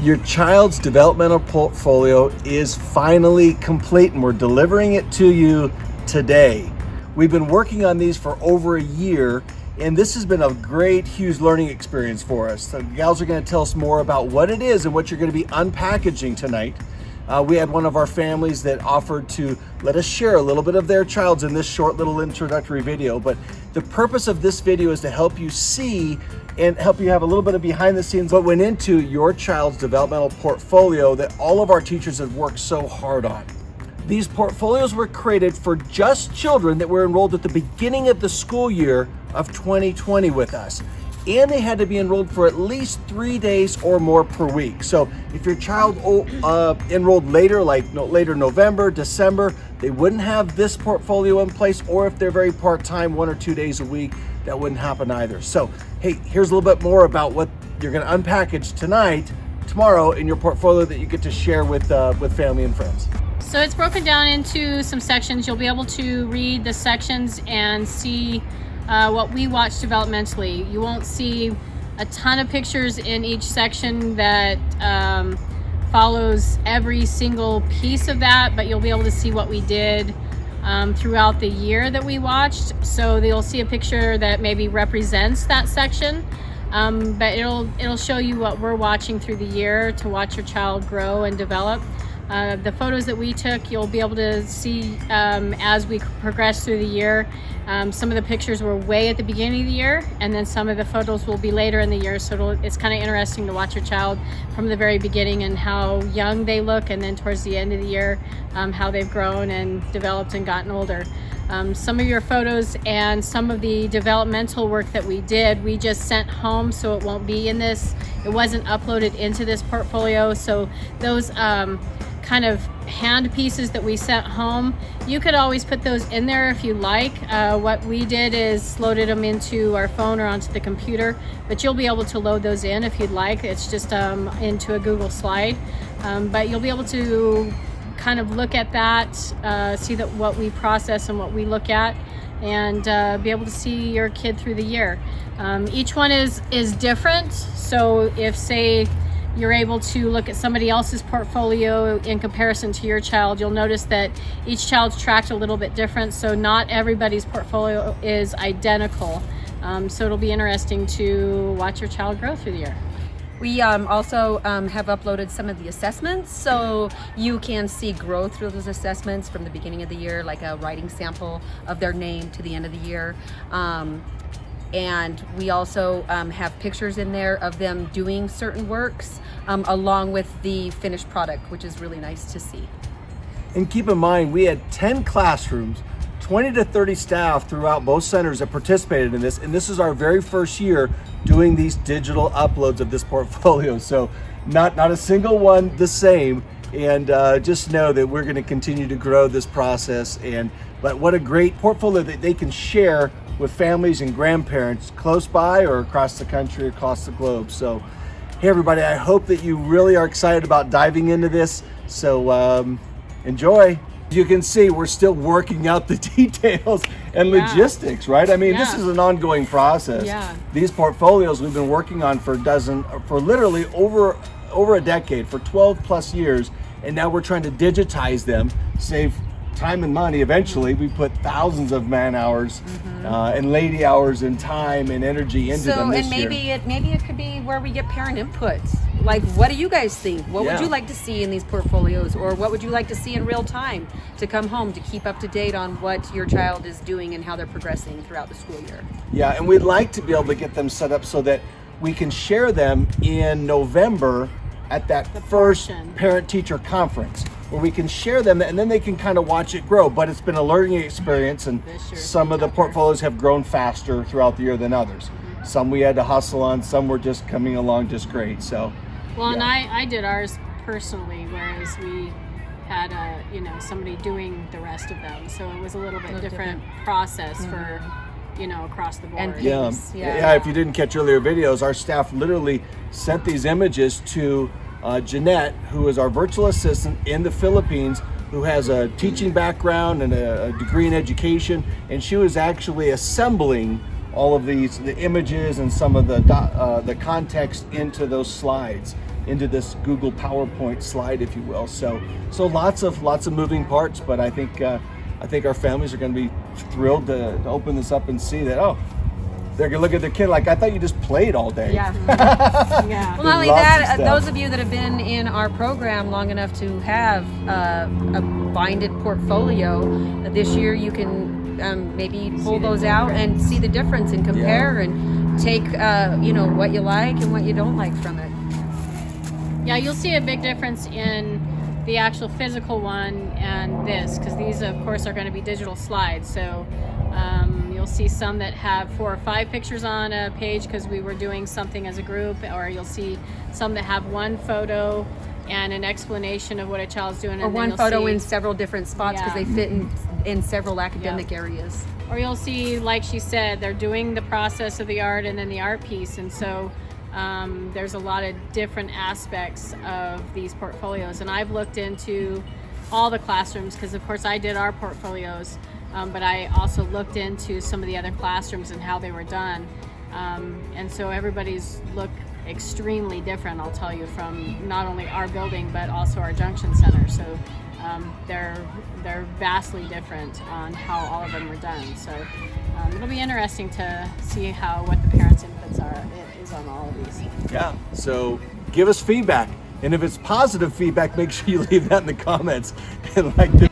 Your child's developmental portfolio is finally complete and we're delivering it to you today. We've been working on these for over a year and this has been a great, huge learning experience for us. The gals are going to tell us more about what it is and what you're going to be unpackaging tonight. We had one of our families that offered to let us share a little bit of their child's in this short little introductory video. But the purpose of this video is to help you see and help you have a little bit of behind the scenes what went into your child's developmental portfolio that all of our teachers have worked so hard on. These portfolios were created for just children that were enrolled at the beginning of the school year of 2020 with us. And they had to be enrolled for at least 3 days or more per week. So if your child enrolled later, like later November, December, they wouldn't have this portfolio in place, or if they're very part-time, 1 or 2 days a week, that wouldn't happen either. So, hey, here's a little bit more about what you're gonna unpackage tonight, tomorrow in your portfolio that you get to share with family and friends. So it's broken down into some sections. You'll be able to read the sections and see what we watch developmentally. You won't see a ton of pictures in each section that follows every single piece of that, but you'll be able to see what we did throughout the year that we watched. So you'll see a picture that maybe represents that section, but it'll show you what we're watching through the year to watch your child grow and develop. The photos that we took, you'll be able to see as we progress through the year. Some of the pictures were way at the beginning of the year, and then some of the photos will be later in the year. So it's kind of interesting to watch your child from the very beginning and how young they look, and then towards the end of the year, how they've grown and developed and gotten older. Some of your photos and some of the developmental work that we did, we just sent home, so it won't be in this. It wasn't uploaded into this portfolio. So those kind of hand pieces that we sent home, you could always put those in there if you like. What we did is loaded them into our phone or onto the computer, but you'll be able to load those in if you'd like. It's just into a Google slide, but you'll be able to kind of look at that, see that what we process and what we look at, and be able to see your kid through the year. Each one is different. So if, say, you're able to look at somebody else's portfolio in comparison to your child, you'll notice that each child's tracked a little bit different. So not everybody's portfolio is identical. So it'll be interesting to watch your child grow through the year. We also have uploaded some of the assessments, so you can see growth through those assessments from the beginning of the year, like a writing sample of their name to the end of the year. And we also have pictures in there of them doing certain works along with the finished product, which is really nice to see. And keep in mind, we had 10 classrooms, 20 to 30 staff throughout both centers that participated in this, and this is our very first year doing these digital uploads of this portfolio. So not a single one the same, and just know that we're going to continue to grow this process. But what a great portfolio that they can share with families and grandparents close by or across the country, across the globe. So, hey everybody, I hope that you really are excited about diving into this. So enjoy. You can see we're still working out the details and logistics, right? I mean, this is an ongoing process. These portfolios we've been working on for literally over a decade, for 12 plus years, and now we're trying to digitize them, save time and money. Eventually we put thousands of man hours and lady hours and time and energy into them this year. And maybe it could be where we get parent input. Like, what do you guys think? What would you like to see in these portfolios, or what would you like to see in real time to come home to keep up to date on what your child is doing and how they're progressing throughout the school year? Yeah, and we'd like to be able to get them set up so that we can share them in November at that first parent-teacher conference, where we can share them and then they can kind of watch it grow. But it's been a learning experience, and some of the portfolios have grown faster throughout the year than others. Some we had to hustle on, some were just coming along just great. So, well, and I did ours personally, whereas we had somebody doing the rest of them. So it was a little bit different process for across the board. And if you didn't catch earlier videos, our staff literally sent these images to Jeanette, who is our virtual assistant in the Philippines, who has a teaching background and a degree in education, and she was actually assembling all of the images and some of the context into those slides. into this Google PowerPoint slide, if you will. So lots of moving parts, but I think our families are going to be thrilled to open this up and see that, oh, they're going to look at their kid like, I thought you just played all day. Yeah. Yeah. Well, not only Lots of that, stuff. those of you that have been in our program long enough to have a binded portfolio, this year you can maybe pull those out and see the difference and compare and take what you like and what you don't like from it. Yeah, you'll see a big difference in the actual physical one and this, because these of course are going to be digital slides. So you'll see some that have 4 or 5 pictures on a page because we were doing something as a group, or you'll see some that have 1 photo and an explanation of what a child's doing, Or and then one you'll photo see, in several different spots because Yeah. they fit in several academic areas. or you'll see, like she said, they're doing the process of the art and then the art piece, and so there's a lot of different aspects of these portfolios. And I've looked into all the classrooms because of course I did our portfolios, but I also looked into some of the other classrooms and how they were done, and so everybody's look extremely different, I'll tell you, from not only our building but also our Junction Center. So they're vastly different on how all of them were done. So it'll be interesting to see what the parents' inputs is on all of these. Yeah, so give us feedback. And if it's positive feedback, make sure you leave that in the comments. And like the